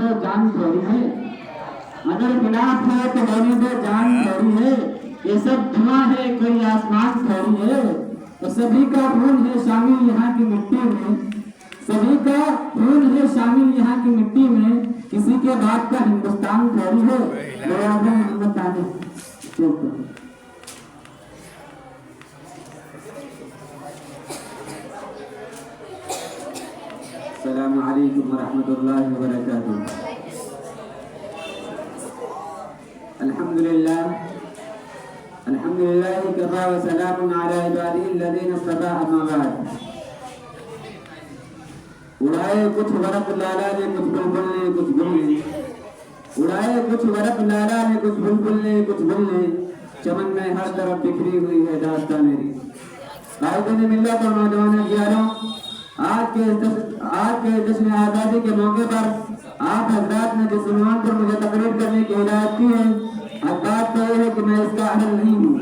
दो जान थोड़ी है, अगर खिलाफ है तो होने दो जान थोड़ी है, ये सब धुआं है कोई आसमान थोड़ी है। तो सभी का खून है शामिल यहाँ की मिट्टी में, सभी का खून है शामिल यहाँ की मिट्टी में, किसी के बाप का हिंदुस्तान थोड़ी है। अस्सलामु अलैकुम वरहमतुल्लाहि वबरकातुहू। अल्हम्दुलिल्लाह कफ़ा व सलामुन अला इबादिही अल्लज़ीना इस्तफ़ा अम्मा बाद। उड़ाए कुछ वरक़ लाला ने कुछ बुलबुल ने कुछ गुल ने, उड़ाए कुछ वरक़ लाला ने कुछ बुलबुल ने कुछ गुल ने, चमन में हर तरफ बिखरी हुई है दास्तां मेरी। कायदे मिल्लत और नौजवान यारों, आज के जश्न आज़ादी के मौके पर आप हज़रात ने जिस उन्वान पर मुझे तकरीर करने की हिदायत की है, अब बात तो ये है कि मैं इसका अहल नहीं हूँ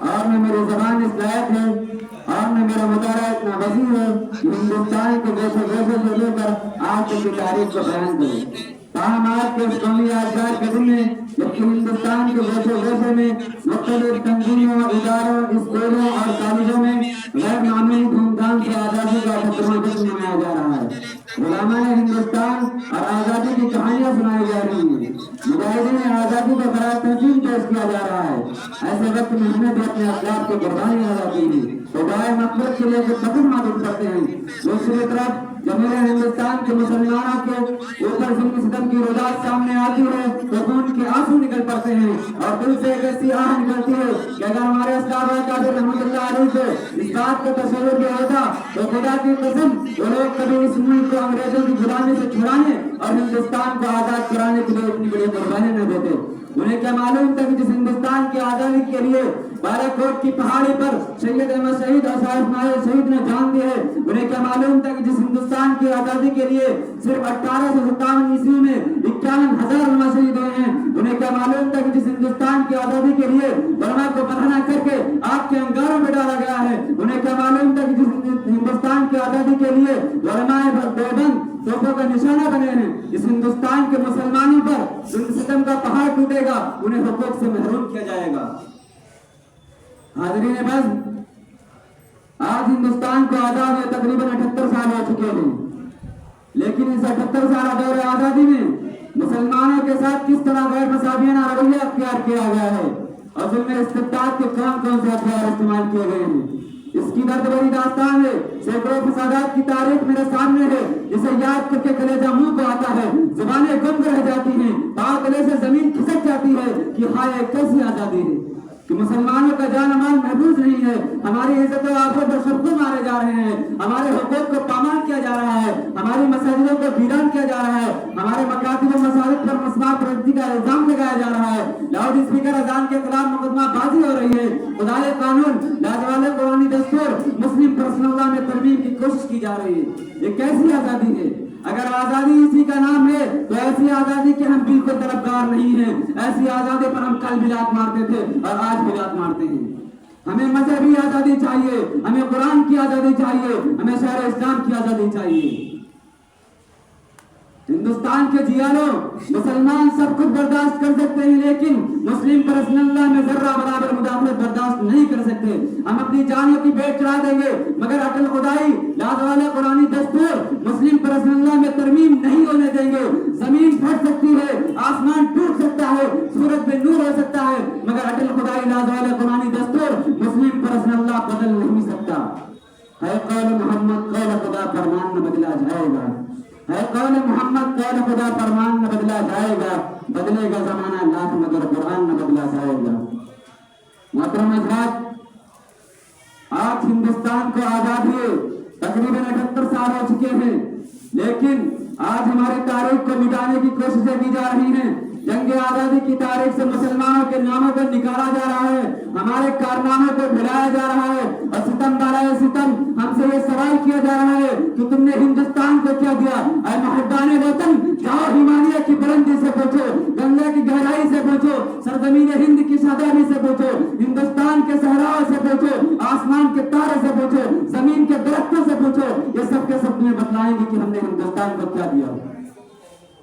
और न मेरी ज़बान इस लायक है और न मेरा मुतारा इतना वसी है कि हिंदुस्तान के गोशे गोशे से लेकर आज तक की तारीख को बयान करूँ। ताहम आज के इस कौमी यादगार के दिन में जबकि हिंदुस्तान के गोशे गोशे में मुख्तलिफ तंजीमों, इदारों, स्कूलों और कॉलेजों में गैर मामूली धूमधाम से आज़ादी का 78वां जश्न मनाया जा रहा है। गुलामाने हिंदुस्तान और आज़ादी की कहानियाँ सुनाई जा रही हैं, मुजाहिदीन आज़ादी को खराज तहसीन पेश किया जा रहा है। ऐसे वक्त में हमें भी अपने अखलाक की कुर्बानी आ जाती है तो दुआए मग़फ़िरत के लिए कुछ सब्र मालूम करते हैं। दूसरी तरफ जब मेरे हिंदुस्तान के मुसलमानों के ऊपर जुल्म सितम की रुदात सामने आती है तो खून के आंसू निकल पड़ते हैं और दिल से एक ऐसी आह निकलती है कि अगर हमारे अस्हाब कादिर रहमतुल्लाह अलैह को इस बात का तसव्वुर भी होता तो खुदा की कसम वो लोग कभी इस मुल्क को अंग्रेजों की गुलामी से छुड़ाने और हिंदुस्तान को आज़ाद कराने के लिए इतनी बड़ी कुर्बानी न देते। उन्हें क्या मालूम था कि जिस हिंदुस्तान की आज़ादी के लिए बालाकोट की पहाड़ी पर सैयद अहमद शहीद और साहिब इस्माइल शहीद ने जान दी है, उन्हें क्या मालूम था कि जिस हिंदुस्तान की आज़ादी के लिए सिर्फ 1857 ईस्वी में 51,000 उलमा शहीद हुए हैं, उन्हें क्या मालूम था कि जिस हिंदुस्तान की आज़ादी के लिए उलमा को बहाना करके आग के अंगारों में डाला गया है, उन्हें क्या मालूम था कि जिस हिंदुस्तान की आज़ादी के लिए उलमाए देवबंद तोपों का निशाना बने हैं, इस हिंदुस्तान के मुसलमानों पर जुल्म सितम का पहाड़ टूटेगा, उन्हें हुकूक से महरूम किया जाएगा। हाज़रीन बस, आज हिंदुस्तान को आज़ाद हुए तकरीबन 78 साल हो चुके हैं, लेकिन इस 78 साल दौर आज़ादी में मुसलमानों के साथ किस तरह गैर मसाबियाना रवैया अख्तियार किया गया है और जुल्म इस्तिबदाद के कौन कौन से हथियार इस्तेमाल किए गए हैं, इसकी दर्द भरी दास्तान है। सैकड़ों फसादात की तारीख मेरे सामने है, जिसे याद करके कलेजा मुंह को आता है, जुबानें गुम रह जाती हैं, पांव तले से जमीन खिसक जाती है कि हाय कैसी आज़ादी है कि मुसलमानों का जान माल महफूज नहीं है, हमारी इज्जत और आबरू पर सबको मारे जा रहे हैं, हमारे हुकूक को पामाल किया जा रहा है, हमारी मस्जिदों को वीरान किया जा रहा है, हमारे मकातिब और मसाजिद पर मसमा प्रगति का इल्जाम लगाया जा रहा है, लाउड स्पीकर अजान के खिलाफ मुकदमाबाजी हो रही है, खुदाए कानून लाजवाले कुरानी दस्तूर मुस्लिम पर्सनल लॉ में तरमीम की कोशिश की जा रही है। ये कैसी आज़ादी है? अगर आज़ादी इसी का नाम है तो ऐसी आज़ादी के हम बिल्कुल तलबगार नहीं हैं। ऐसी आज़ादी पर हम कल भी लात मारते थे और आज भी लात मारते हैं। हमें मजहबी आज़ादी चाहिए, हमें कुरान की आज़ादी चाहिए, हमें शहर इस्लाम की आज़ादी चाहिए। हिंदुस्तान के जियालों, मुसलमान सब कुछ बर्दाश्त कर सकते हैं लेकिन मुस्लिम पर्सनल लॉ में जर्रा बराबर मुदाखलत बर्दाश्त नहीं कर सकते। हम अपनी जानों की भेंट चढ़ा देंगे मगर अटल खुदाई लाद वाले कुरानी दस्तूर मुस्लिम पर्सनल लॉ में तरमीम नहीं होने देंगे। जमीन फट सकती है, आसमान टूट सकता है, सूरज में नूर हो सकता है, मगर अटल खुदाई लाद वाले कुरानी दस्तूर मुस्लिम पर्सनल लॉ बदल नहीं सकता है। कौल मोहम्मद कौल खुदा फरमान न बदला जाएगा, है कौल मोहम्मद कौल खुदा फरमान न बदला जाएगा, बदलेगा जमाना लाख मगर कुरान न बदला जाएगा। मोहतरम हज़रात, आज हिंदुस्तान को आजाद हुए तकरीबन 78 साल हो चुके हैं, लेकिन आज हमारी तारीख को मिटाने की कोशिशें की जा रही हैं। जंग आजादी की तारीख से मुसलमानों के नामों को निकाला जा रहा है, हमारे कारनामों को भुलाया जा रहा है और सितम बाराए सितम हमसे ये सवाल किया जा रहा है कि तुमने हिंदुस्तान को क्या दिया। ऐ महब्बाने वतन, जाओ हिमालय की बुलंदी से पूछो, गंगा की गहराई से पूछो, सरजमीन हिंद की सदाबी से पूछो, हिंदुस्तान के सहराओं से पूछो, आसमान के तारे से पूछो, जमीन के दरख्तों से पूछो, ये सब के सब तुम्हें बतलाएंगे कि हमने हिंदुस्तान को क्या दिया।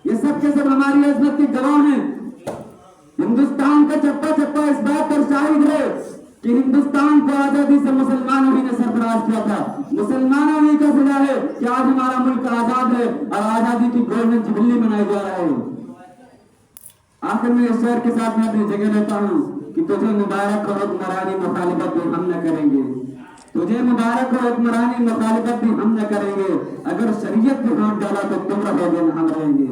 یہ سب کے سب ہماری عظمت کے گواہ ہیں. ہندوستان کا چپا چپا اس بات پر شاہد ہے کہ ہندوستان کو آزادی سے مسلمانوں ہی نے سرفراز کیا تھا. مسلمانوں ہی کا سزا ہے کہ آج ہمارا ملک آزاد ہے اور آزادی کی گولڈن جبلی منائی جا رہا ہے. آخر میں اس شعر کے ساتھ میں اپنی جگہ لیتا ہوں کہ تجھے مبارک ہو حکمرانی مخالفت بھی ہم نہ کریں گے. تجھے مبارک ہو حکمرانی مخالفت بھی ہم نہ کریں گے. اگر شریعت پہ ہاتھ ڈالا تو تم رہو گے نہ ہم رہیں گے.